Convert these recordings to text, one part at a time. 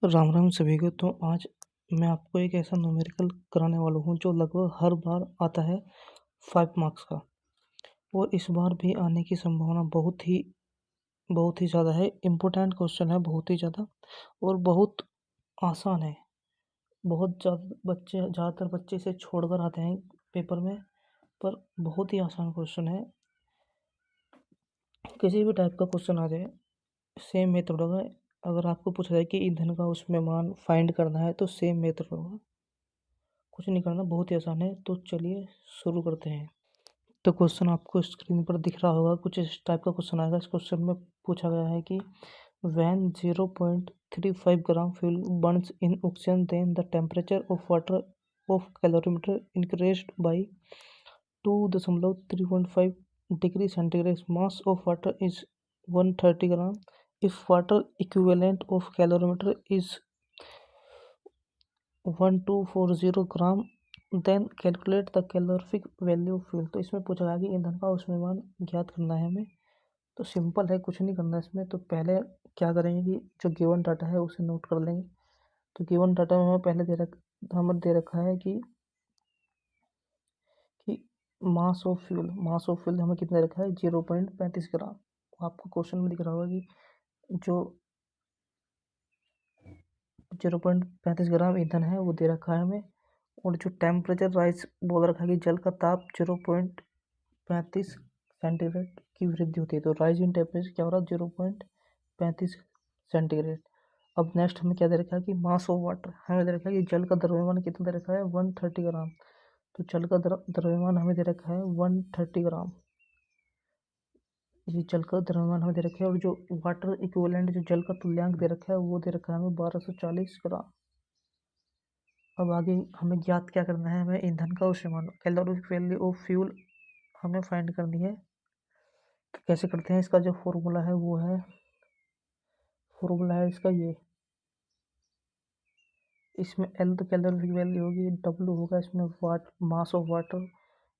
राम राम सभी को। तो आज मैं आपको एक ऐसा न्यूमेरिकल कराने वाला हूँ जो लगभग हर बार आता है 5 मार्क्स का। और इस बार भी आने की संभावना बहुत ही ज़्यादा है। इम्पोर्टेंट क्वेश्चन है बहुत ही ज़्यादा और बहुत आसान है। ज़्यादातर बच्चे इसे छोड़कर आते हैं पेपर में, पर बहुत ही आसान क्वेश्चन है। किसी भी टाइप का क्वेश्चन आ जाए, सेम मेथड होगा। अगर आपको पूछा जाए कि ईंधन का उसमें मान फाइंड करना है तो सेम मेथड होगा, कुछ नहीं करना, बहुत ही आसान है। तो चलिए शुरू करते हैं। तो क्वेश्चन आपको स्क्रीन पर दिख रहा होगा, कुछ इस टाइप का क्वेश्चन आएगा। इस क्वेश्चन में पूछा गया है कि when 0.35 gram fuel burns in oxygen then the temperature of water of calorimeter increased by 2.315 degree centigrade. Mass of water is 130 gram. If water equivalent of calorimeter is 1240 gram, then calculate the calorific value of fuel. तो इसमें पूछा गया कि ईंधन का ऊष्मीमान ज्ञात करना है हमें। तो सिंपल है, कुछ नहीं करना इसमें। तो पहले क्या करेंगे कि जो गिवन डाटा है उसे नोट कर लेंगे। तो गिवन डाटा में हमें पहले हमें दे रखा है कि मास ऑफ फ्यूल हमें कितना दे रखा है, 0.35 ग्राम। आपको क्वेश्चन में दिख रहा होगा कि जो 0.35 ग्राम ईंधन है वो दे रखा है हमें। और जो टेम्परेचर राइज बोल रखा है कि जल का ताप 0.35 सेंटीग्रेड की वृद्धि होती है। तो राइज इन टेम्परेचर क्या हो रहा है, 0.35 सेंटीग्रेड। अब नेक्स्ट हमें क्या दे रखा है कि मास ऑफ वाटर हमें दे रखा है कि जल का द्रव्यमान कितना दे रखा है, 130 ग्राम। तो जल का द्रव्यमान हमें दे रखा है 130 ग्राम। ये जल का द्रव्यमान हमें दे रखा है। और जो वाटर इक्विवेलेंट, जो जल का तुल्यांक दे रखा है, वो दे रखा है हमें 1240 ग्राम। अब आगे हमें ज्ञात क्या करना है, हमें ईंधन का ऊष्मीमान, कैलोरीफिक वैल्यू ऑफ फ्यूल हमें फाइंड करनी है। तो कैसे करते हैं, इसका जो फॉर्मूला है वो है, फॉर्मूला है इसका ये। इसमें एल तो कैलोरीफिक वैल्यू होगी, डब्ल्यू होगा इसमें मास ऑफ वाटर,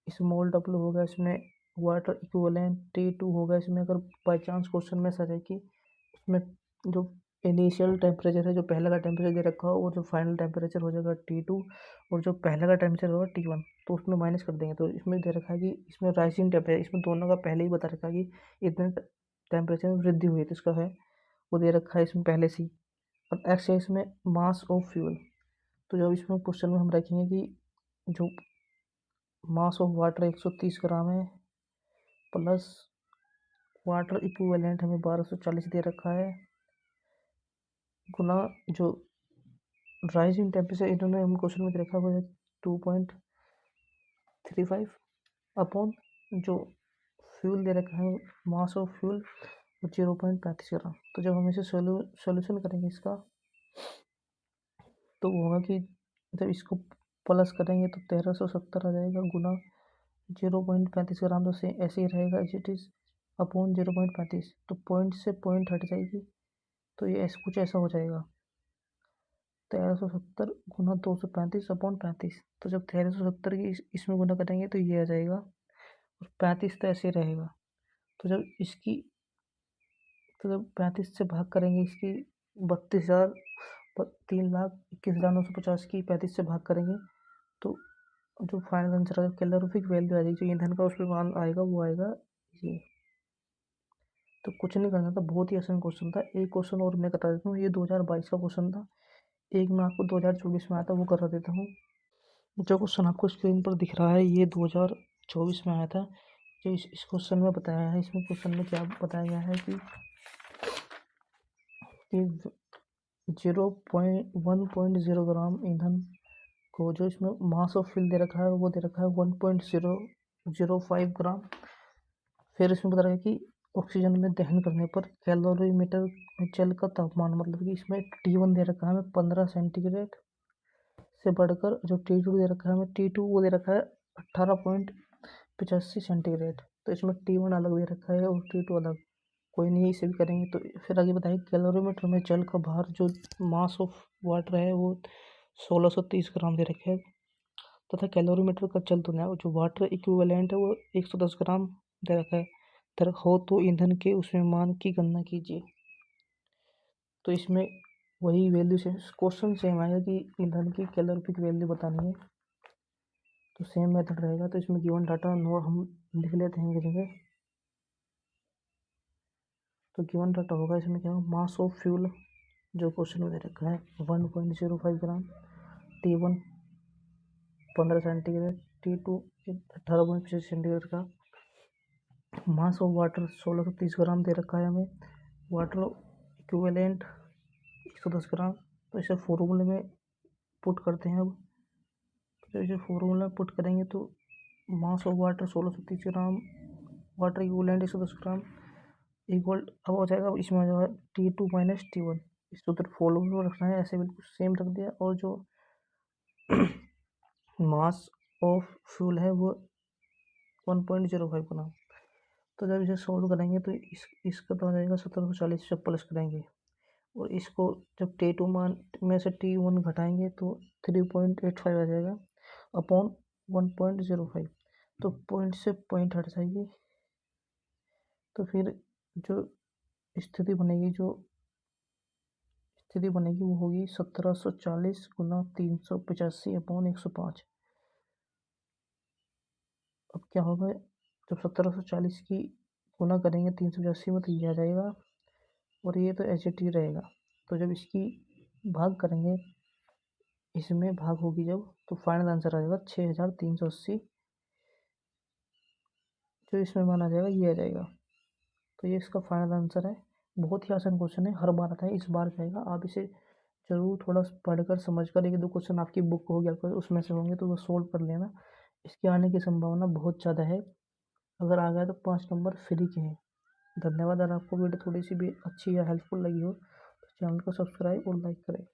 स्मॉल डब्ल्यू होगा इसमें वाटर इक्विवेलेंट, T2 होगा इसमें। अगर बाई चांस क्वेश्चन में ऐसा है कि उसमें जो इनिशियल टेम्परेचर है, जो पहले का टेम्परेचर दे रखा हो, और जो फाइनल टेम्परेचर हो जाएगा T2, और जो पहले का टेम्परेचर होगा T1, तो उसमें माइनस कर देंगे। तो इसमें दे रखा है कि इसमें राइजिंग टेम्परेचर, इसमें दोनों का पहले ही बता रखा है कि इतने टेम्परेचर में वृद्धि हुई है, तो इसका है वो दे रखा है इसमें पहले से ही। अब एक्स है इसमें मास ऑफ फ्यूल। तो जब इसमें क्वेश्चन में हम रखेंगे कि जो मास ऑफ वाटर 130 ग्राम है, प्लस वाटर इक्विवेलेंट हमें 1240 दे रखा है, गुना जो राइजिंग टेम्परेचर इन्होंने हम क्वेश्चन में दे रखा है 2.35 अपॉन जो फ्यूल दे रखा है, मास ऑफ फ्यूल 0.35 ग्राम। तो जब हम इसे सोल्यूशन करेंगे इसका, तो वो होगा कि जब इसको प्लस करेंगे तो 1370 आ जाएगा, गुना 0.35 ग्राम। तो ऐसे ही रहेगा एज इट इज़, अपॉन 0.35। तो पॉइंट से पॉइंट हट जाएगी, तो ये ऐसा कुछ ऐसा हो जाएगा, 1370 गुना 235 अपॉन 35। तो जब 1370 की इसमें गुना करेंगे तो ये आ जाएगा, और 35 तो ऐसे रहेगा। तो जब इसकी, तो जब 35 से भाग करेंगे इसकी, 32,000, 3,21,950 की 35 से भाग करेंगे, तो जो फाइनल आंसर आएगा, कैलोरीफिक वैल्यू आ जाएगी, जो ईंधन का उसमें मान आएगा वो आएगा ये। तो कुछ नहीं करना था, बहुत ही आसान क्वेश्चन था। एक क्वेश्चन और मैं बता देता हूँ, ये 2022 का क्वेश्चन था। एक मैं आपको 2024 में आया था, वो करा देता हूँ। जो क्वेश्चन आपको स्क्रीन पर दिख रहा है ये 2024 में आया था। जो इस क्वेश्चन में बताया है, इसमें क्वेश्चन में क्या बताया गया है कि 1.0 ग्राम ईंधन को, जो इसमें मास ऑफ फ्यूल दे रखा है वो दे रखा है 1.005 ग्राम। फिर इसमें बता रहा है कि ऑक्सीजन में दहन करने पर कैलोरीमीटर में जल का तापमान, मतलब कि इसमें T1 दे रखा है हमें 15 सेंटीग्रेड से बढ़कर, जो T2 दे रखा है हमें, T2 वो दे रखा है 18.85 सेंटीग्रेड। तो इसमें T1 अलग दे रखा है और T2 अलग, कोई नहीं, इसे भी करेंगे। तो फिर आगे बताइए, कैलोरीमीटर में जल का भार, जो मास ऑफ वाटर है वो 1630 ग्राम दे रखे है, तथा कैलोरीमीटर का जल तुलना, जो वाटर इक्विवेलेंट है वो 110 ग्राम दे रखा है। हो तो ईंधन के उसमें मान की गणना कीजिए। तो इसमें वही वैल्यू से क्वेश्चन सेम आएगा कि ईंधन की कैलोरीफिक वैल्यू बतानी है, तो सेम मेथड रहेगा। तो इसमें गिवन डाटा नोट हम लिख लेते हैं जगह। तो गिवन डाटा होगा इसमें क्या होगा, मास ऑफ फ्यूल जो क्वेश्चन में दे रखा है 1.05 ग्राम, T1 15 सेंटीग्रेड, T2 18.25 सेंटीग्रेड का। मास ऑफ वाटर 1630 ग्राम दे रखा है हमें। वाटर इक्विवेलेंट 110 ग्राम। तो इसे फॉर्मूले में पुट करते हैं। अब तो इसे फॉर्मूला में पुट करेंगे तो मास of water 1630 gram, water equivalent 110 gram equal अब हो जाएगा। इसमें आ जाएगा T2 माइनस T1। इस सूत्र फॉर्मूले में रखना है, ऐसे बिल्कुल सेम रख दिया। और जो मास ऑफ फ्यूल है वो 1.05 ग्राम। तो जब इसे सॉल्व करेंगे तो इसका तो आ जाएगा 1740 से प्लस करेंगे। और इसको जब T2 मान में से T1 घटाएंगे तो 3.85 आ जाएगा अपॉन 1.05। तो पॉइंट से पॉइंट हट जाएगी। तो फिर जो स्थिति बनेगी वो होगी 1740 गुना 385 अपॉन 105। अब क्या होगा, जब 1740 की गुना करेंगे 385 में तो ये आ जाएगा, और ये तो एच टी रहेगा। तो जब इसकी भाग करेंगे, इसमें भाग होगी जब, तो फाइनल आंसर आ जाएगा 6380। जो इसमें मान आ जाएगा ये आ जाएगा। तो ये इसका फाइनल आंसर है। बहुत ही आसान क्वेश्चन है, हर बार आता है, इस बार जाएगा। आप इसे जरूर थोड़ा पढ़कर समझकर, एक दो क्वेश्चन आपकी बुक होगी आपका उसमें से होंगे तो वो सोल्व कर लेना। इसके आने की संभावना बहुत ज़्यादा है। अगर आ गया तो 5 नंबर फ्री के हैं। धन्यवाद। अगर आपको वीडियो थोड़ी सी भी अच्छी या हेल्पफुल लगी हो तो चैनल को सब्सक्राइब और लाइक करें।